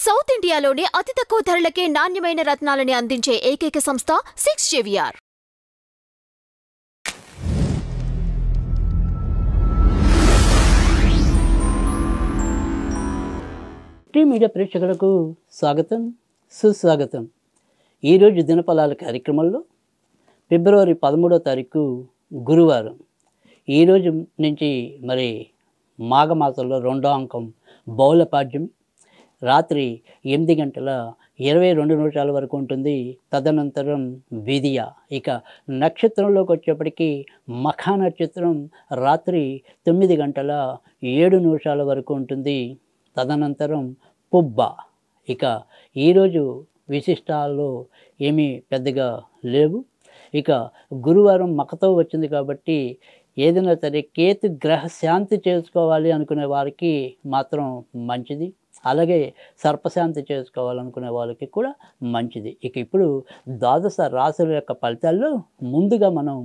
South ఇండియాలోనే అతి తక్కువ ధరలకే నాణ్యమైన రత్నాలని అందించే ఏకైక సంస్థ 6 JVR. మీడియా ప్రేక్షకులకు స్వాగతం సుస్వాగతం. ఈరోజు దినఫలాల కార్యక్రమంలో ఫిబ్రవరి 13వ తారీఖు గురువారం. ఈరోజు నుంచి మరి మాఘమాసంలో రెండో అంకం బహుళపాడ్యమి రాత్రి 8 గంటల 22 నిమిషాల వరకు ఉంటుంది. తదనంతరం విదియ. ఇక నక్షత్రంలోకి వచ్చేప్పటికీ మఖ నక్షత్రం రాత్రి 9 గంటల 7 నిమిషాల వరకు ఉంటుంది. తదనంతరం పుబ్బ. ఇక ఈరోజు విశిష్టాల్లో ఏమీ పెద్దగా లేవు. ఇక గురువారం మఖతో వచ్చింది కాబట్టి ఏదైనా సరే కేతు గ్రహ శాంతి చేసుకోవాలి అనుకునే వారికి మాత్రం మంచిది. అలాగే సర్పశాంతి చేసుకోవాలనుకునే వాళ్ళకి కూడా మంచిది. ఇక ఇప్పుడు ద్వాదశ రాశుల యొక్క ఫలితాల్లో ముందుగా మనం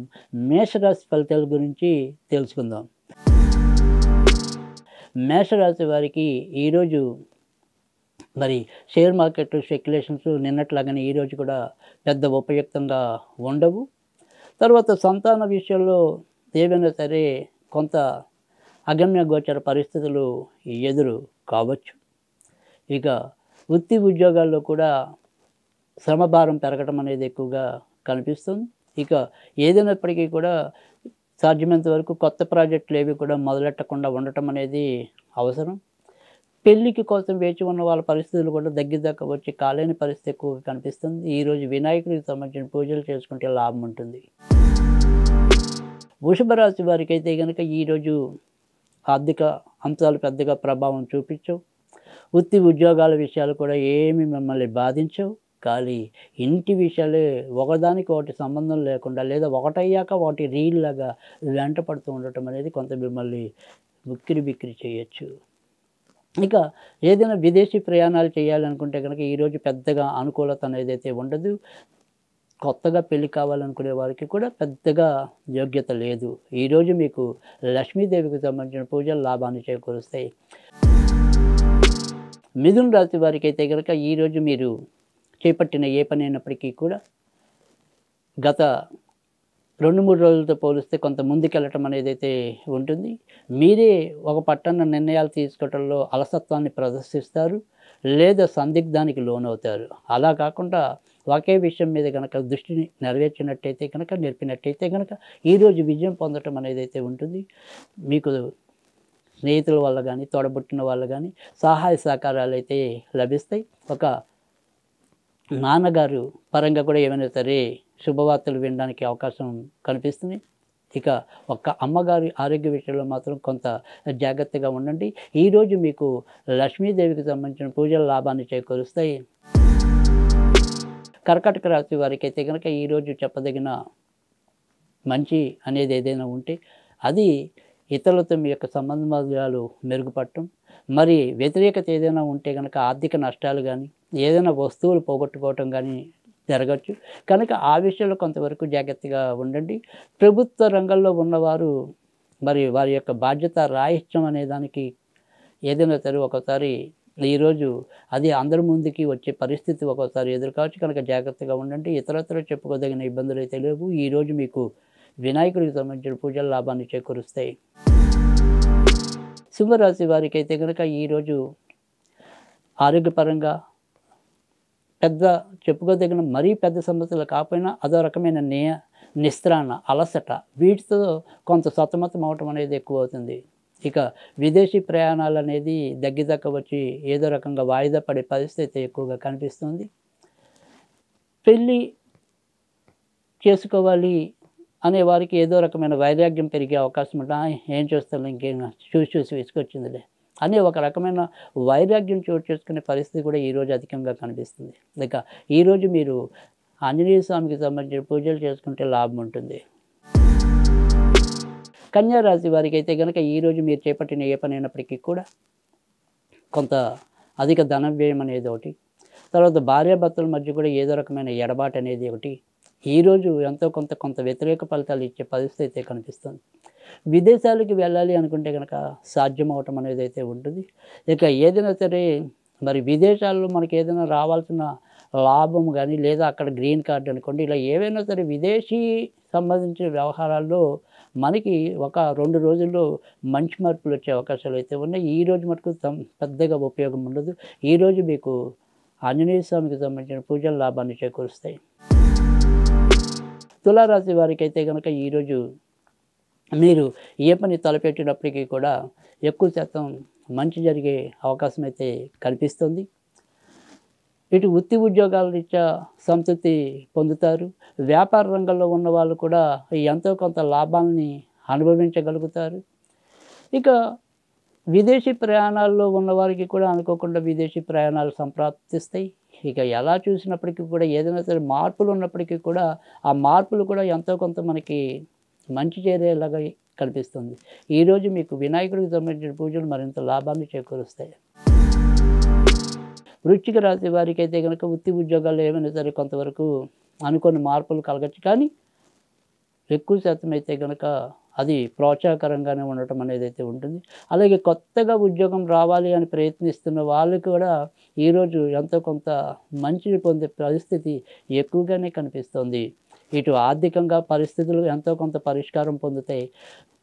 మేషరాశి ఫలితాల గురించి తెలుసుకుందాం. మేషరాశి వారికి ఈరోజు మరి షేర్ మార్కెట్ స్పెక్యులేషన్స్ నిన్నట్లాగానే ఈరోజు కూడా పెద్ద ఉపయుక్తంగా ఉండవు. తర్వాత సంతాన విషయంలో ఏవైనా సరే కొంత అగమ్య గోచర పరిస్థితులు ఎదురు కావచ్చు. ఇక వృత్తి ఉద్యోగాల్లో కూడా శ్రమభారం పెరగడం అనేది ఎక్కువగా కనిపిస్తుంది. ఇక ఏదైనప్పటికీ కూడా సాధ్యమైనంత వరకు కొత్త ప్రాజెక్టులు ఏవి కూడా మొదలెట్టకుండా ఉండటం అనేది అవసరం. పెళ్ళికి కోసం వేచి ఉన్న వాళ్ళ పరిస్థితులు కూడా దగ్గర వచ్చి కాలేని పరిస్థితి ఎక్కువగా కనిపిస్తుంది. ఈరోజు వినాయకుడికి సంబంధించిన పూజలు చేసుకుంటే లాభం ఉంటుంది. వృషభ రాశి వారికి అయితే కనుక ఈరోజు ఆర్థిక అంశాలు పెద్దగా ప్రభావం చూపించవు. వృత్తి ఉద్యోగాల విషయాలు కూడా ఏమి మిమ్మల్ని బాధించవు. కానీ ఇంటి విషయాలే ఒకదానికి ఒకటి సంబంధం లేకుండా లేదా ఒకటయ్యాక వాటి రీల్లాగా వెంట పడుతూ ఉండటం అనేది కొంత మిమ్మల్ని ఉక్కిరి బిక్కిరి చేయొచ్చు. ఇక ఏదైనా విదేశీ ప్రయాణాలు చేయాలనుకుంటే కనుక ఈరోజు పెద్దగా అనుకూలత అనేది అయితే ఉండదు. కొత్తగా పెళ్లి కావాలనుకునే వారికి కూడా పెద్దగా యోగ్యత లేదు. ఈరోజు మీకు లక్ష్మీదేవికి సంబంధించిన పూజలు లాభాన్ని చేకూరుస్తాయి. మిథున రాశి వారికి అయితే కనుక ఈరోజు మీరు చేపట్టిన ఏ పని అయినప్పటికీ కూడా గత 2-3 రోజులతో పోలిస్తే కొంత ముందుకెళ్ళటం అనేది అయితే ఉంటుంది. మీరే ఒక పట్టణ నిర్ణయాలు తీసుకోవడంలో అలసత్వాన్ని ప్రదర్శిస్తారు లేదా సందిగ్ధానికి లోనవుతారు. అలా కాకుండా ఒకే విషయం మీద కనుక దృష్టిని నేర్పినట్టయితే కనుక ఈరోజు విజయం పొందటం అనేది అయితే ఉంటుంది. మీకు స్నేహితుల వల్ల కానీ తోడబుట్టిన వాళ్ళు కానీ సహాయ సహకారాలు అయితే లభిస్తాయి. ఒక నాన్నగారు పరంగా కూడా ఏమైనా సరే శుభవార్తలు వినడానికి అవకాశం కనిపిస్తుంది. ఇక ఒక్క అమ్మగారి ఆరోగ్య విషయంలో మాత్రం కొంత జాగ్రత్తగా ఉండండి. ఈరోజు మీకు లక్ష్మీదేవికి సంబంధించిన పూజల లాభాన్ని చేకూరుస్తాయి. కర్కాటక రాశి వారికి అయితే కనుక ఈరోజు చెప్పదగిన మంచి అనేది ఏదైనా ఉంటే అది ఇతరులతో మీ యొక్క సంబంధాలు మెరుగుపడటం. మరి వ్యతిరేకత ఏదైనా ఉంటే కనుక ఆర్థిక నష్టాలు కానీ ఏదైనా వస్తువులు పోగొట్టుకోవటం కానీ జరగచ్చు. కనుక ఆ విషయంలో కొంతవరకు జాగ్రత్తగా ఉండండి. ప్రభుత్వ రంగంలో ఉన్నవారు మరి వారి యొక్క బాధ్యత రాహిత్యం అనే దానికి ఏదైనా సరే ఒకసారి ఈరోజు అది అందరి ముందుకి వచ్చే పరిస్థితి ఒక్కోసారి ఎదురు కావచ్చు. కనుక జాగ్రత్తగా ఉండండి. ఇతరత్ర చెప్పుకోదగిన ఇబ్బందులు అయితే లేవు. ఈరోజు మీకు వినాయకుడికి సంబంధించిన పూజల లాభాన్ని చేకూరుస్తాయి. సింహరాశి వారికి అయితే కనుక ఈరోజు ఆరోగ్యపరంగా పెద్ద చెప్పుకోదగిన మరీ పెద్ద సమస్యలు కాకపోయినా అదో రకమైన నిస్త్రాణ అలసట వీటితో కొంత సతమతం అవటం అనేది ఎక్కువ అవుతుంది. ఇక విదేశీ ప్రయాణాలు అనేది దగ్గర వచ్చి ఏదో రకంగా వాయిదా పడే పరిస్థితి ఎక్కువగా కనిపిస్తుంది. పెళ్ళి చేసుకోవాలి అనే వారికి ఏదో రకమైన వైరాగ్యం పెరిగే అవకాశం ఉంటుంది. ఏం చూస్తాను ఇంకేం చూసి విసుకొచ్చిందిలే అనే ఒక రకమైన వైరాగ్యం చోటు చేసుకునే పరిస్థితి కూడా ఈరోజు అధికంగా కనిపిస్తుంది. ఇక ఈరోజు మీరు ఆంజనేయ స్వామికి సంబంధించిన పూజలు చేసుకుంటే లాభం ఉంటుంది. కన్యా రాశి వారికి అయితే కనుక ఈరోజు మీరు చేపట్టిన ఏ పని అయినప్పటికీ కూడా కొంత అధిక ధన వ్యయం అనేది ఒకటి. తర్వాత భార్యాభర్తల మధ్య కూడా ఏదో రకమైన ఎడబాటు అనేది ఒకటి. ఈరోజు ఎంతో కొంత వ్యతిరేక ఫలితాలు ఇచ్చే పరిస్థితి అయితే కనిపిస్తుంది. విదేశాలకు వెళ్ళాలి అనుకుంటే కనుక సాధ్యం అవటం అనేది అయితే ఉంటుంది. ఇక ఏదైనా సరే మరి విదేశాల్లో మనకి ఏదైనా రావాల్సిన లాభం కానీ లేదా అక్కడ గ్రీన్ కార్డ్ అనుకోండి, ఇలా ఏవైనా సరే విదేశీ సంబంధించిన వ్యవహారాల్లో మనకి ఒక 2 రోజుల్లో మంచి మార్పులు వచ్చే అవకాశాలు అయితే ఉన్నాయి. ఈ రోజు మటుకు పెద్దగా ఉపయోగం ఉండదు. ఈరోజు మీకు ఆంజనేయ స్వామికి సంబంధించిన పూజలు లాభాన్ని చేకూరుస్తాయి. తులారాశి వారికి అయితే కనుక ఈరోజు మీరు ఏ పని తలపెట్టినప్పటికీ కూడా ఎక్కువ శాతం మంచి జరిగే అవకాశం అయితే కనిపిస్తుంది. ఇటు వృత్తి ఉద్యోగాల రీత్యా సంతృప్తి పొందుతారు. వ్యాపార రంగంలో ఉన్న వాళ్ళు కూడా ఎంతో కొంత లాభాలని అనుభవించగలుగుతారు. ఇక విదేశీ ప్రయాణాల్లో ఉన్నవారికి కూడా అనుకోకుండా విదేశీ ప్రయాణాలు సంప్రాప్తిస్తాయి. ఇక ఎలా చూసినప్పటికీ కూడా ఏదైనా సరే మార్పులు ఉన్నప్పటికీ కూడా ఆ మార్పులు కూడా ఎంతో కొంత మనకి మంచి చేరేలాగా కనిపిస్తుంది. ఈరోజు మీకు వినాయకుడికి సంబంధించిన పూజలు మరింత లాభాన్ని చేకూరుస్తాయి. వృశ్చిక రాశి వారికి అయితే కనుక వృత్తి ఉద్యోగాల్లో ఏమైనా సరే కొంతవరకు అనుకోని మార్పులు కలగచ్చు, కానీ ఎక్కువ శాతం అయితే కనుక అది ప్రోత్సాహకరంగానే ఉండటం అనేది అయితే ఉంటుంది. అలాగే కొత్తగా ఉద్యోగం రావాలి అని ప్రయత్నిస్తున్న వాళ్ళు కూడా ఈరోజు ఎంతో కొంత మంచిని పొందే పరిస్థితి ఎక్కువగానే కనిపిస్తుంది. ఇటు ఆర్థికంగా పరిస్థితులు ఎంతో కొంత పరిష్కారం పొందుతాయి.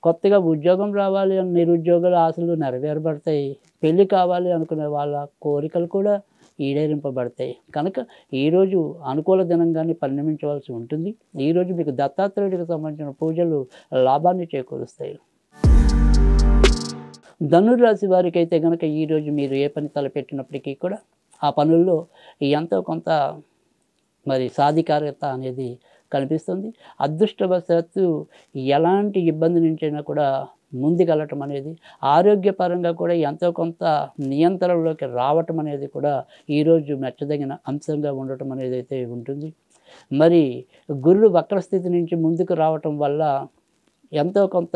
కొత్తగా ఉద్యోగం రావాలి అని నిరుద్యోగుల ఆశలు నెరవేరబడతాయి. పెళ్ళి కావాలి అనుకునే వాళ్ళ కోరికలు కూడా ఈడేరింపబడతాయి. కనుక ఈరోజు అనుకూల దినంగానే పరిణమించవలసి ఉంటుంది. ఈరోజు మీకు దత్తాత్రేయుడికి సంబంధించిన పూజలు లాభాన్ని చేకూరుస్తాయి. ధనుర్రాశి వారికి అయితే కనుక ఈరోజు మీరు ఏ పని తలపెట్టినప్పటికీ కూడా ఆ పనుల్లో ఎంతో కొంత మరి సాధికారత అనేది కనిపిస్తుంది. అదృష్టవశాత్తు ఎలాంటి ఇబ్బంది నుంచైనా కూడా ముందుకెళ్ళటం అనేది, ఆరోగ్యపరంగా కూడా ఎంతో కొంత నియంత్రణలోకి రావటం అనేది కూడా ఈరోజు మెచ్చదగిన అంశంగా ఉండటం అనేది అయితే ఉంటుంది. మరి గురుడు వక్రస్థితి నుంచి ముందుకు రావటం వల్ల ఎంతో కొంత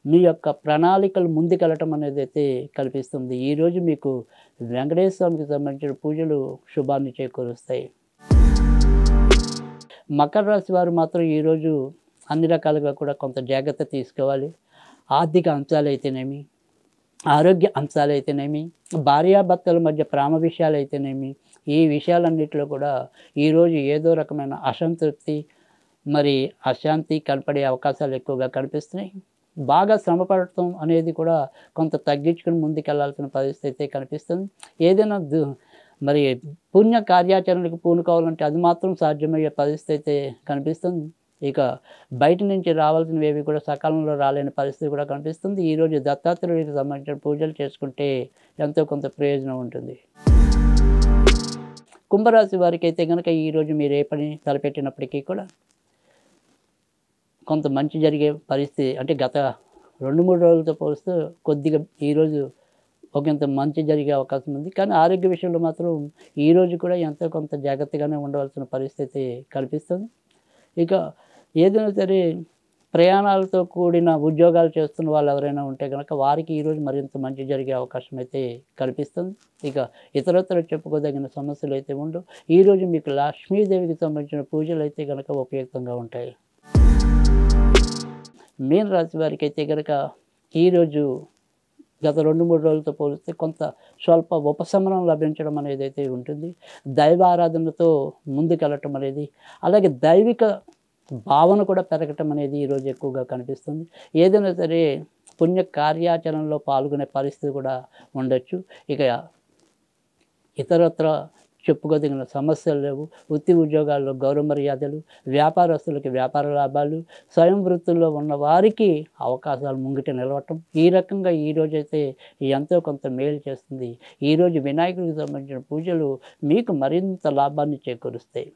మీ యొక్క ప్రణాళికలు ముందుకెళ్ళటం అనేది అయితే కనిపిస్తుంది. ఈరోజు మీకు వెంకటేశ్వర స్వామికి సంబంధించిన పూజలు శుభాన్ని చేకూరుస్తాయి. మకర రాశి వారు మాత్రం ఈరోజు అన్ని రకాలుగా కూడా కొంత జాగ్రత్త తీసుకోవాలి. ఆర్థిక అంశాలు అయితేనేమి, ఆరోగ్య అంశాలు అయితేనేమి, భార్యాభర్తల మధ్య ప్రేమ విషయాలు అయితేనేమి, ఈ విషయాలన్నింటిలో కూడా ఈరోజు ఏదో రకమైన అసంతృప్తి మరి అశాంతి కనపడే అవకాశాలు ఎక్కువగా కనిపిస్తున్నాయి. బాగా శ్రమపడటం అనేది కూడా కొంత తగ్గించుకుని ముందుకెళ్లాల్సిన పరిస్థితి అయితే కనిపిస్తుంది. ఏదైనా మరి పుణ్య కార్యాచరణకు పూనుకోవాలంటే అది మాత్రం సాధ్యమయ్యే పరిస్థితి అయితే కనిపిస్తుంది. ఇక బయట నుంచి రావాల్సినవి ఏవి కూడా సకాలంలో రాలేని పరిస్థితి కూడా కనిపిస్తుంది. ఈరోజు దత్తాత్రేయుడికి సంబంధించిన పూజలు చేసుకుంటే ఎంతో కొంత ప్రయోజనం ఉంటుంది. కుంభరాశి వారికి అయితే కనుక ఈరోజు మీరు ఏ పని తలపెట్టినప్పటికీ కూడా కొంత మంచి జరిగే పరిస్థితి, అంటే గత 2-3 రోజులతో పోలిస్తే కొద్దిగా ఈరోజు ఒకంత మంచి జరిగే అవకాశం ఉంది. కానీ ఆరోగ్య విషయంలో మాత్రం ఈరోజు కూడా ఎంతో కొంత జాగ్రత్తగానే ఉండవలసిన పరిస్థితి కనిపిస్తుంది. ఇక ఏదైనా సరే ప్రయాణాలతో కూడిన ఉద్యోగాలు చేస్తున్న వాళ్ళు ఎవరైనా ఉంటే కనుక వారికి ఈరోజు మరింత మంచి జరిగే అవకాశం అయితే కనిపిస్తుంది. ఇక ఇతరత్ర చెప్పుకోదగిన సమస్యలు అయితే ఉండవు. ఈరోజు మీకు లక్ష్మీదేవికి సంబంధించిన పూజలు అయితే కనుక ఉపయుక్తంగా ఉంటాయి. మీన రాశి వారికి అయితే కనుక ఈరోజు గత 2-3 రోజులతో పోలిస్తే కొంత స్వల్ప ఉపశమనం లభించడం అనేది అయితే ఉంటుంది. దైవ ఆరాధనతో ముందుకెళ్ళటం అనేది, అలాగే దైవిక భావన కూడా పెరగటం అనేది ఈరోజు ఎక్కువగా కనిపిస్తుంది. ఏదైనా సరే పుణ్య కార్యాచరణలో పాల్గొనే పరిస్థితి కూడా ఉండొచ్చు. ఇక ఇతరత్ర చెప్పుకోదగిన సమస్యలు లేవు. వృత్తి ఉద్యోగాల్లో గౌరవ మర్యాదలు, వ్యాపారస్తులకి వ్యాపార లాభాలు, స్వయం వృత్తుల్లో ఉన్న వారికి అవకాశాలు ముంగిట నిలవటం, ఈ రకంగా ఈరోజైతే ఎంతో కొంత మేలు చేస్తుంది. ఈరోజు వినాయకుడికి సంబంధించిన పూజలు మీకు మరింత లాభాన్ని చేకూరుస్తాయి.